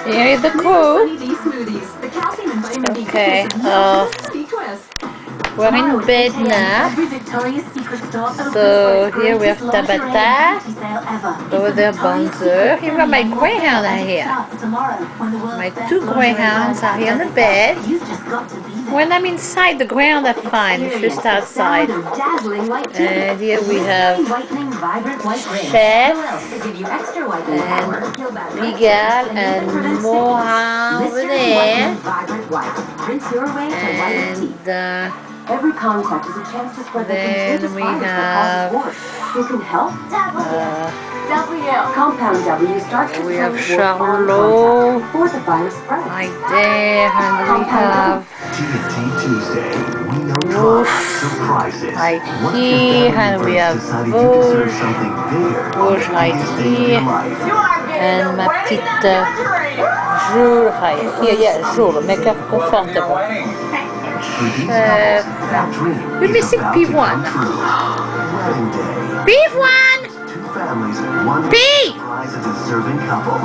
Here is the crew. Okay, we're in bed now. So here we have Tabata. Over there, Bonzer. Here are my greyhounds are here. My two greyhounds are here on the bed. When I'm inside, the greyhounds are fine. It's just outside. And here we have Chef and Pigalle and Moha over there. And every contact is a chance to spread the contagious we virus have that causes wars. You can help. Compound W starts to we have spread warm Charlot contact before the virus spreads. right there, and we have TNT Tuesday. We know Trump surprises. right What here, if and we have decided you deserve Vosges, something bigger Vosges right here, and ma petite Jules right here. Yeah, Jules, make her comfortable. We're missing P1. P1! Two families, one P! surprise a deserving couple.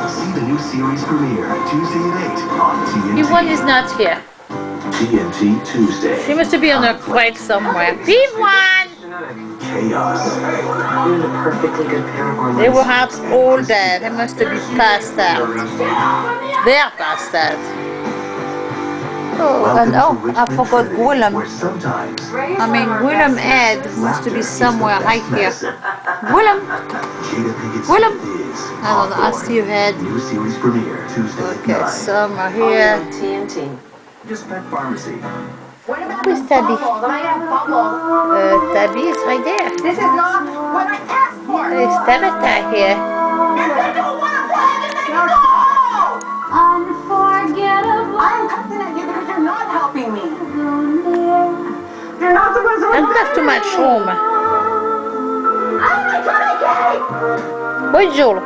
See the new series premiere Tuesday at 8 on TNT. P1 is not here. TNT Tuesday. She must be on a break somewhere. P1! Chaos. You're the perfectly good pair of hormones. They were out all day. They must be passed out. They are passed out. Oh, and I forgot Gwilym. Gwilym Ed must be somewhere right here. Gwilym! Gwilym! I don't know, I see your head. New series premiere Tuesday at 9. Okay, some are here. TNT. Just Pet Pharmacy. Who's Tabby? Tabby is right there. This is not what I asked for! There's Tabata here. I don't want to play this anymore! Unforgettable. I'm cussing at you because you're not helping me. You're not supposed to Don't have too much room. I'm not trying to get it! Bonjour.